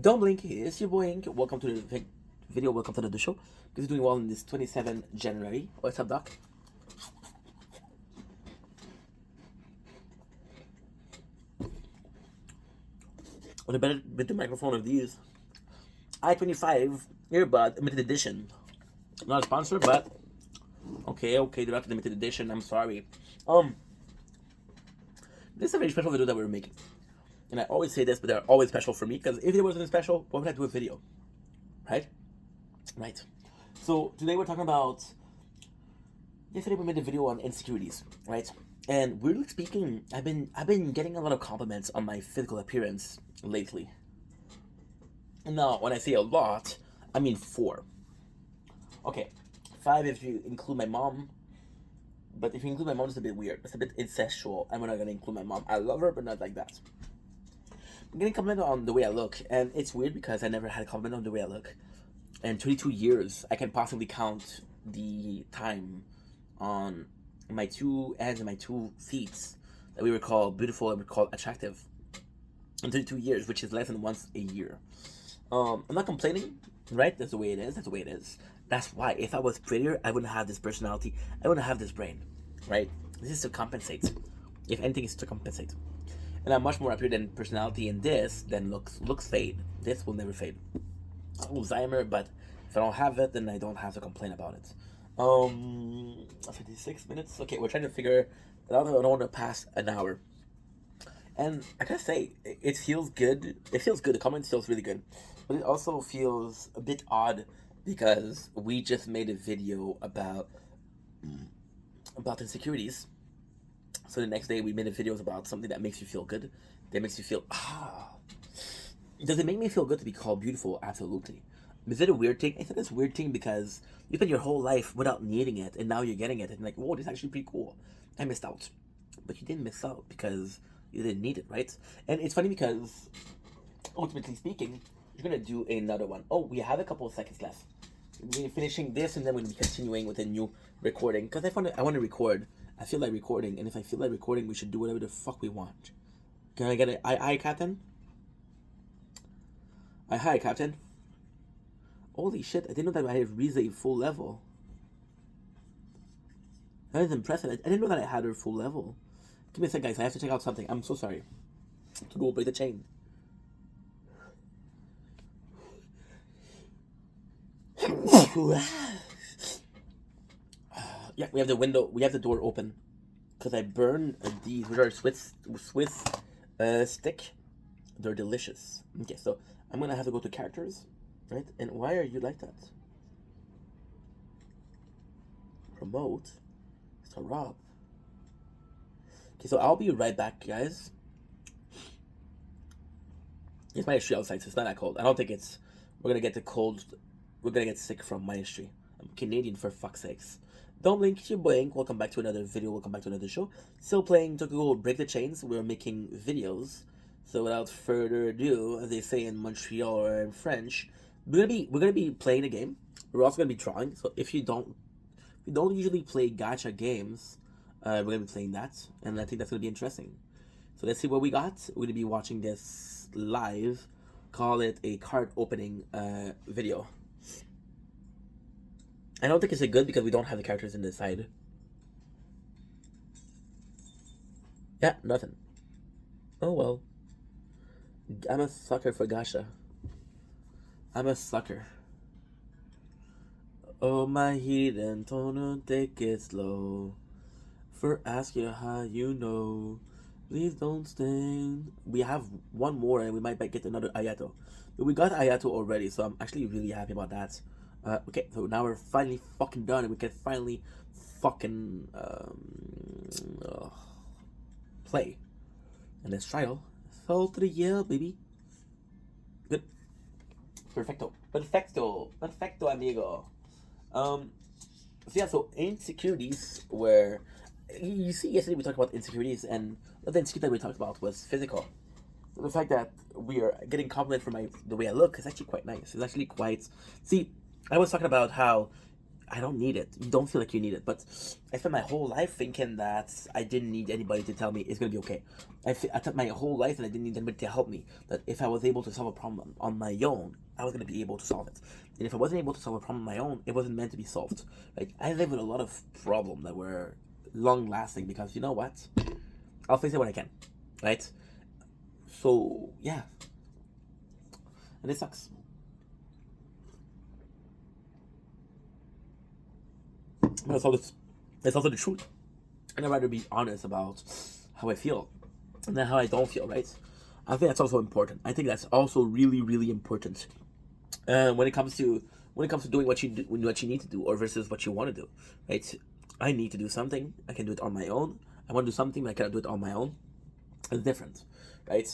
Don't blink, it's your boy Ink. Welcome to the video, welcome to the show. This is doing well in this 27 January. What's up, Doc? With a better microphone of these. i25 earbud limited edition. Not a sponsor, but okay, they're not limited edition. I'm sorry. This is a very special video that we're making. And I always say this, but they're always special for me because if it wasn't special, why would I do a video? Right? Right. So today we're talking about. Yesterday we made a video on insecurities, right? And weirdly speaking, I've been getting a lot of compliments on my physical appearance lately. Now, when I say a lot, I mean 4. Okay, 5 if you include my mom. But if you include my mom, it's a bit weird. It's a bit incestual. I'm not gonna include my mom. I love her, but not like that. I'm getting complimented on the way I look, and it's weird because I never had a compliment on the way I look. In 22 years, I can possibly count the time on my 2 hands and my 2 feet that we would call beautiful and we call attractive in 32 years, which is less than once a year. I'm not complaining, right? That's the way it is. That's the way it is. That's why if I was prettier, I wouldn't have this personality. I wouldn't have this brain, right? This is to compensate. If anything, is to compensate. And I'm much more happier than personality in this than looks. Looks fade. This will never fade. Alzheimer, but if I don't have it, then I don't have to complain about it. 56 minutes. Okay, we're trying to figure it out. I don't want to pass an hour. And I gotta say, it feels good. It feels good. The comments feels really good, but it also feels a bit odd because we just made a video about insecurities. So the next day we made a video about something that makes you feel good, that makes you feel Does it make me feel good to be called beautiful? Absolutely. Is it a weird thing? I think it's a weird thing because you spent your whole life without needing it, and now you're getting it, and like, whoa, this is actually pretty cool. I missed out, but you didn't miss out because you didn't need it, right? And it's funny because, ultimately speaking, you're gonna do another one. Oh, we have a couple of seconds left. We're finishing this, and then we're gonna be continuing with a new recording because I want to record. I feel like recording, and if I feel like recording, we should do whatever the fuck we want. Can I get an aye, Captain? Hi, Captain. Holy shit, I didn't know that I had Rize full level. That is impressive. I didn't know that I had her full level. Give me a sec, guys. I have to check out something. I'm so sorry. To go break the chain. Yeah, we have the window. We have the door open. Because I burned these, which are Swiss stick. They're delicious. Okay, so I'm going to have to go to characters. Right? And why are you like that? Promote. Start Rob. Okay, so I'll be right back, guys. It's Maestri outside, so it's not that cold. I don't think it's. We're gonna get the cold. We're gonna get sick from Maestri. I'm Canadian for fuck's sakes. Don't blink, it's your boy Ink. Welcome back to another video. Welcome back to another show. Still playing Tokyo Break the Chains. We're making videos. So without further ado, as they say in Montreal or in French, we're gonna be playing a game. We're also gonna be drawing. So if you don't usually play gacha games, we're gonna be playing that, and I think that's gonna be interesting. So let's see what we got. We're gonna be watching this live. Call it a card opening video. I don't think it's a good because we don't have the characters in this side. Yeah, nothing. Oh well. I'm a sucker for gacha. I'm a sucker. Oh my hidden tono, take it slow. For ask you how you know. Please don't stand. We have one more and we might get another Ayato. But we got Ayato already, so I'm actually really happy about that. Okay, so now we're finally fucking done and we can finally fucking play. And let's trial. Fall to the yell, baby. Good. Perfecto. Perfecto, amigo. So yeah, so insecurities were. You see, yesterday we talked about insecurities, and the insecurity that we talked about was physical. The fact that we are getting compliments for the way I look is actually quite nice. It's actually quite. See, I was talking about how I don't need it. You don't feel like you need it. But I spent my whole life thinking that I didn't need anybody to tell me it's going to be okay. I took my whole life and I didn't need anybody to help me. That if I was able to solve a problem on my own, I was going to be able to solve it. And if I wasn't able to solve a problem on my own, it wasn't meant to be solved. Like, I live with a lot of problems that were long lasting because you know what? I'll face it when I can. Right? So, yeah. And it sucks. That's also the truth. And I'd rather be honest about how I feel and then how I don't feel, right? I think that's also important. I think that's also really, really important. When it comes to doing what you need to do or versus what you want to do, right? I need to do something. I can do it on my own. I want to do something, but I cannot do it on my own. It's different, right?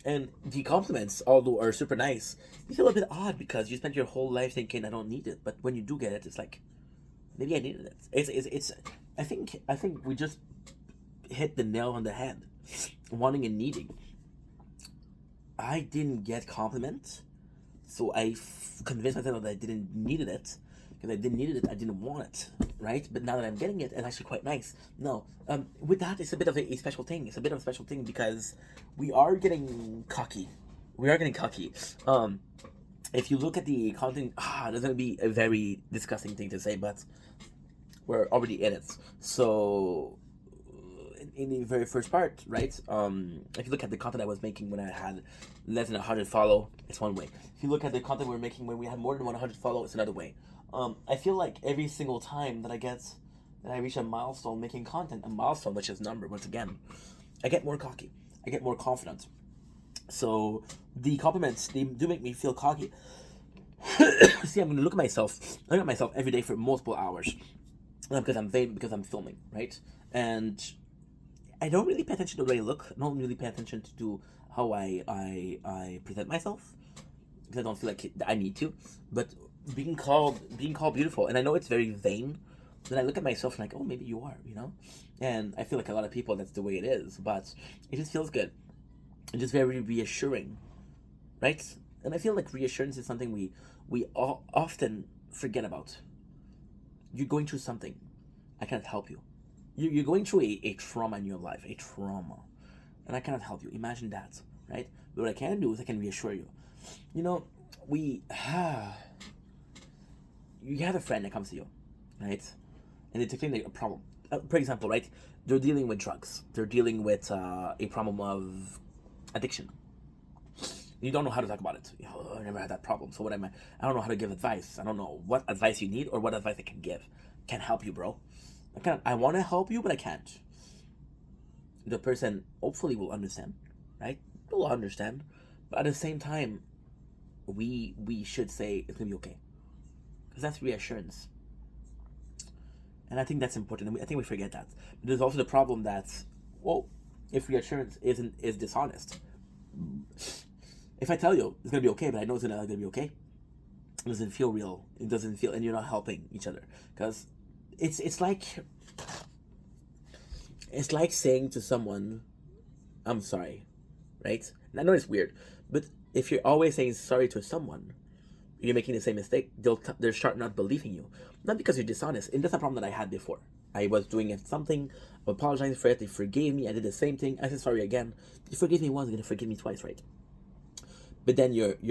And the compliments, although are super nice, you feel a bit odd because you spent your whole life thinking I don't need it, but when you do get it, it's like maybe I needed it. It's I think we just hit the nail on the head. Wanting and needing. I didn't get compliments, so I convinced myself that I didn't needed it. Because I didn't need it, I didn't want it, right? But now that I'm getting it, it's actually quite nice. No, with that, it's a bit of a special thing. It's a bit of a special thing because we are getting cocky. We are getting cocky. If you look at the content, there's gonna be a very disgusting thing to say, but we're already in it. So, in the very first part, right? If you look at the content I was making when I had less than 100 follow, it's one way. If you look at the content we were making when we had more than 100 follow, it's another way. I feel like every single time that I reach a milestone making content, a milestone which is number once again, I get more cocky. I get more confident. So the compliments, they do make me feel cocky. See, I'm gonna look at myself every day for multiple hours. Because I'm vain, because I'm filming, right? And I don't really pay attention to the way I look. I don't really pay attention to how I present myself because I don't feel like I need to. But being called beautiful, and I know it's very vain. Then I look at myself and like, oh, maybe you are, you know. And I feel like a lot of people that's the way it is, but it just feels good. It's just very reassuring, right? And I feel like reassurance is something we all often forget about. You're going through something. I cannot help you. You're going through a trauma in your life, a trauma. And I cannot help you. Imagine that, right? But what I can do is I can reassure you. You know, you have a friend that comes to you, right? And they explain a problem. For example, right? They're dealing with drugs. They're dealing with a problem of addiction. You don't know how to talk about it. I never had that problem. So what am I? I don't know how to give advice. I don't know what advice you need or what advice I can give. Can't help you, bro. I want to help you, but I can't. The person hopefully will understand, right? They'll understand, but at the same time, we should say it's gonna be okay, because that's reassurance, and I think that's important. And I think we forget that. But there's also the problem that, well, if reassurance is dishonest. If I tell you it's gonna be okay, but I know it's not gonna be okay, it doesn't feel real. It doesn't feel, and you're not helping each other because it's like saying to someone, "I'm sorry," right? And I know it's weird, but if you're always saying sorry to someone, you're making the same mistake. They'll start not believing you, not because you're dishonest. And that's a problem that I had before. I was doing something, apologizing for it. They forgave me. I did the same thing. I said sorry again. You forgave me once, you're gonna forgive me twice, right? But then your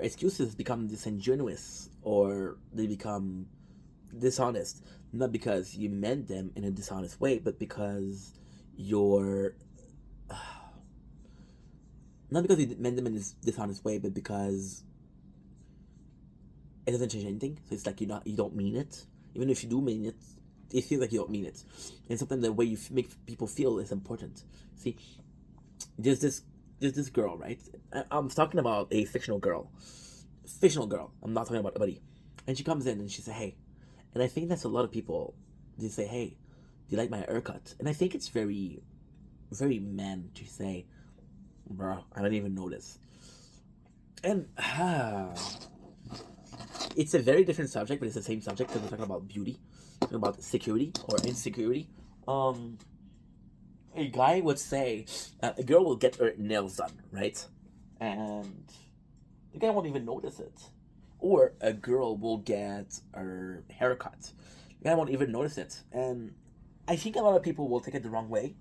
excuses become disingenuous, or they become dishonest, not because you meant them in a dishonest way, but because you're not because you meant them in this dishonest way, but because it doesn't change anything. So it's like you don't mean it. Even if you do mean it, it feels like you don't mean it. And sometimes the way you make people feel is important. See, there's this girl, right? I'm talking about a fictional girl. I'm not talking about a buddy. And she comes in and she says, "Hey," and I think that's a lot of people. They say, "Hey, do you like my haircut?" And I think it's very, very man to say, "Bro, I didn't even notice." And it's a very different subject, but it's the same subject because we're talking about beauty, talking about security or insecurity. A guy would say a girl will get her nails done, right? And the guy won't even notice it. Or a girl will get her haircut. The guy won't even notice it. And I think a lot of people will take it the wrong way.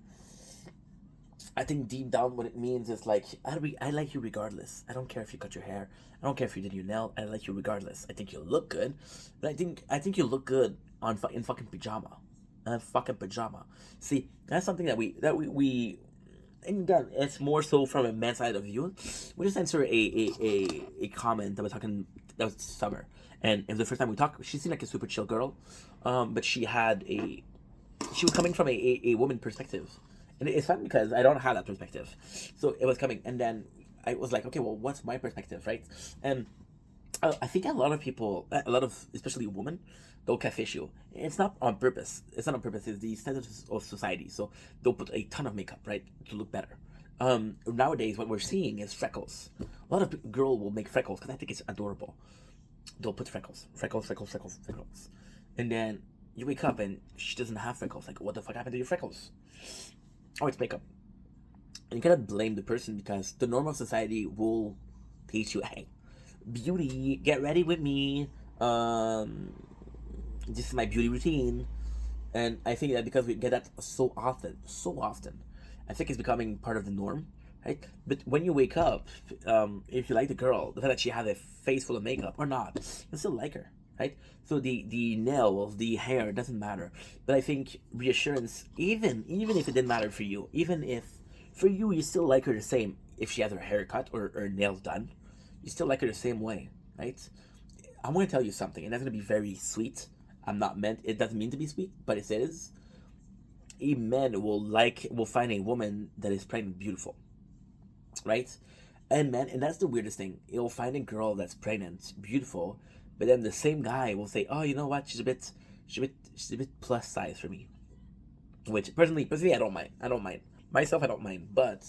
I think deep down what it means is like, I like you regardless. I don't care if you cut your hair. I don't care if you did your nail. I like you regardless. I think you look good, but I think you look good in fucking pajama, fucking pajama. See, that's something that we and again, it's more so from a man's side of view. We just answer a comment that was talking that was Summer, and it was the first time we talked. She seemed like a super chill girl, but she was coming from a woman perspective, and it's fun because I don't have that perspective. So it was coming, and then I was like, okay, well, what's my perspective, right? And I think a lot of people, a lot of especially women, they'll catfish you. It's not on purpose. It's not on purpose. It's the standard of society. So they'll put a ton of makeup, right, to look better. Nowadays, what we're seeing is freckles. A lot of girl will make freckles because I think it's adorable. They'll put freckles, freckles, freckles, freckles, freckles, and then you wake up and she doesn't have freckles. Like, what the fuck happened to your freckles? Oh, it's makeup. And you cannot blame the person because the normal society will teach you, hey, beauty, get ready with me. This is my beauty routine. And I think that because we get that so often, I think it's becoming part of the norm, right? But when you wake up, if you like the girl, the fact that she has a face full of makeup or not, you still like her, right? So the nails, the hair, doesn't matter. But I think reassurance, even if it didn't matter for you, even if for you you still like her the same, if she has her hair cut or her nails done, you still like her the same way, right? I'm gonna tell you something, and that's gonna be very sweet. I'm not meant. It doesn't mean to be sweet, but it is. A man will find a woman that is pregnant beautiful, right? And that's the weirdest thing. He'll find a girl that's pregnant beautiful, but then the same guy will say, "Oh, you know what? She's a bit plus size for me." Which personally, I don't mind. I don't mind myself. I don't mind, but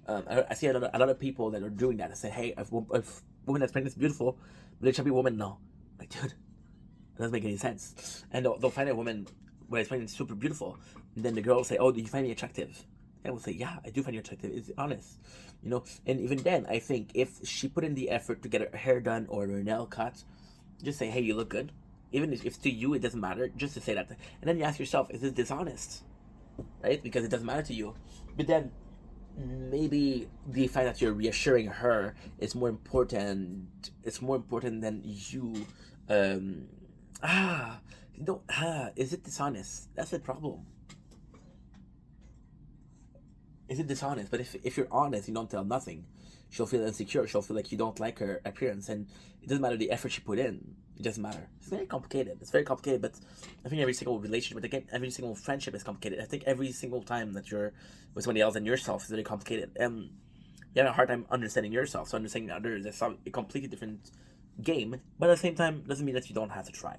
I see a lot of people that are doing that. I say, "Hey, if woman that's pregnant is beautiful, but a chubby woman, no." Like, dude, it doesn't make any sense. And they'll find a woman where it's pregnant super beautiful, and then the girl will say, "Oh, do you find me attractive?" And we'll say, "Yeah, I do find you attractive." It's honest, you know. And even then, I think if she put in the effort to get her hair done or her nail cut, just say, "Hey, you look good." Even if to you it doesn't matter, just to say that, and then you ask yourself, is this dishonest, right? Because it doesn't matter to you. But then maybe the fact that you're reassuring her is more important. It's more important than you. Um, you don't. Is it dishonest? That's the problem. Is it dishonest? But if you're honest, you don't tell nothing. She'll feel insecure. She'll feel like you don't like her appearance, and it doesn't matter the effort she put in. It doesn't matter. It's very complicated. It's very complicated. But I think every single relationship, again, every single friendship is complicated. I think every single time that you're with somebody else and yourself is very complicated. And you have a hard time understanding yourself. So understanding others is a completely different game. But at the same time, doesn't mean that you don't have to try.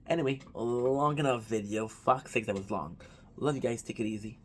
Anyway, long enough video. Fuck sakes, that was long. Love you guys. Take it easy.